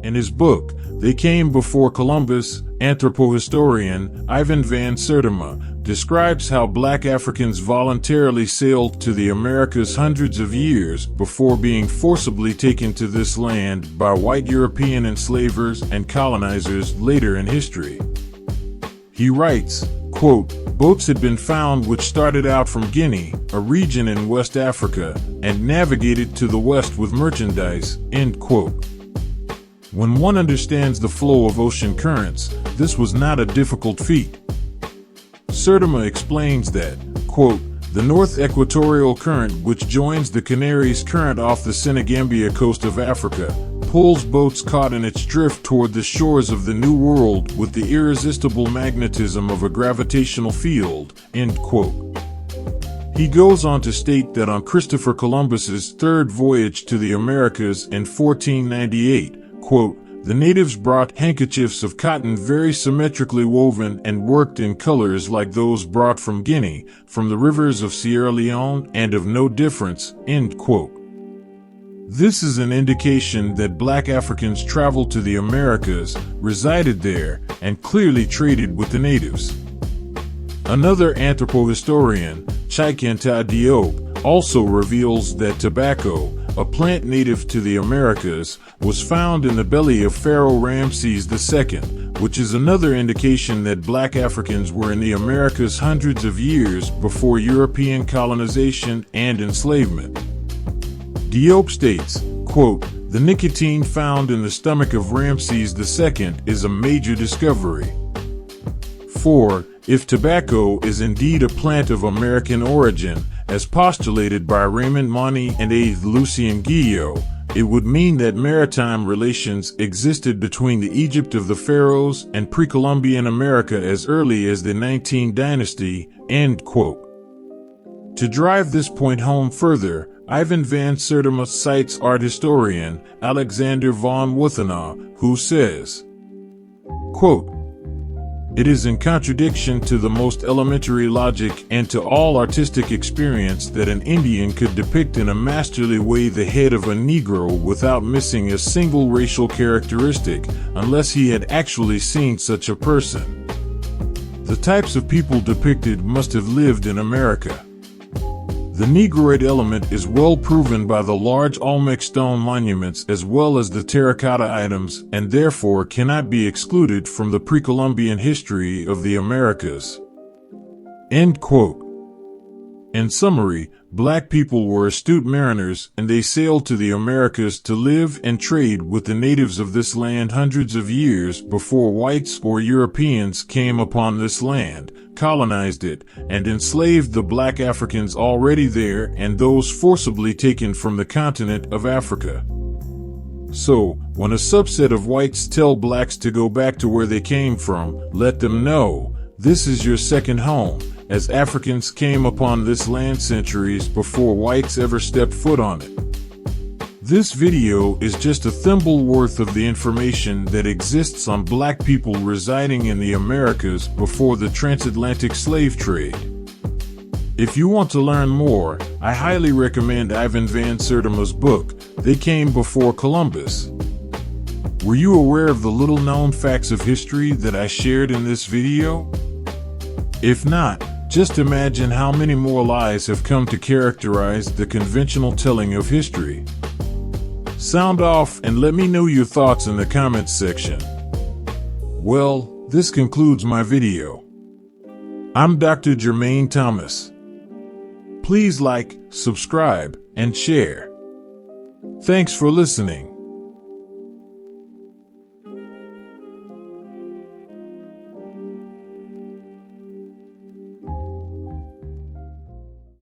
In his book, They Came Before Columbus, anthropohistorian Ivan van Sertima describes how black Africans voluntarily sailed to the Americas hundreds of years before being forcibly taken to this land by white European enslavers and colonizers later in history. He writes, quote, "Boats had been found which started out from Guinea, a region in West Africa, and navigated to the west with merchandise," end quote. When one understands the flow of ocean currents, this was not a difficult feat. Sertima explains that, quote, "The North Equatorial Current, which joins the Canaries Current off the Senegambia coast of Africa, pulls boats caught in its drift toward the shores of the New World with the irresistible magnetism of a gravitational field," end quote. He goes on to state that on Christopher Columbus's third voyage to the Americas in 1498, quote, "The natives brought handkerchiefs of cotton very symmetrically woven and worked in colors like those brought from Guinea, from the rivers of Sierra Leone, and of no difference," end quote. This is an indication that black Africans traveled to the Americas, resided there, and clearly traded with the natives. Another anthropohistorian, Chikenta Diop, also reveals that tobacco, a plant native to the Americas, was found in the belly of Pharaoh Ramses II, which is another indication that black Africans were in the Americas hundreds of years before European colonization and enslavement. Diop states, quote, "The nicotine found in the stomach of Ramses II is a major discovery. For, if tobacco is indeed a plant of American origin, as postulated by Raymond Money and A. Lucien Guillot, it would mean that maritime relations existed between the Egypt of the pharaohs and pre-Columbian America as early as the 19th dynasty," end quote. To drive this point home further, Ivan van Sertima cites art historian Alexander von Wuthenau, who says, quote, "It is in contradiction to the most elementary logic and to all artistic experience that an Indian could depict in a masterly way the head of a Negro without missing a single racial characteristic, unless he had actually seen such a person. The types of people depicted must have lived in America. The Negroid element is well proven by the large Olmec stone monuments as well as the terracotta items, and therefore cannot be excluded from the pre-Columbian history of the Americas." End quote. In summary, black people were astute mariners, and they sailed to the Americas to live and trade with the natives of this land hundreds of years before whites or Europeans came upon this land, colonized it, and enslaved the black Africans already there and those forcibly taken from the continent of Africa. So, when a subset of whites tell blacks to go back to where they came from, let them know, this is your second home, as Africans came upon this land centuries before whites ever stepped foot on it. This video is just a thimble worth of the information that exists on black people residing in the Americas before the transatlantic slave trade. If you want to learn more, I highly recommend Ivan van Sertima's book, They Came Before Columbus. Were you aware of the little-known facts of history that I shared in this video? If not, just imagine how many more lies have come to characterize the conventional telling of history. Sound off and let me know your thoughts in the comments section. Well, this concludes my video. I'm Dr. Jermaine Thomas. Please like, subscribe, and share. Thanks for listening.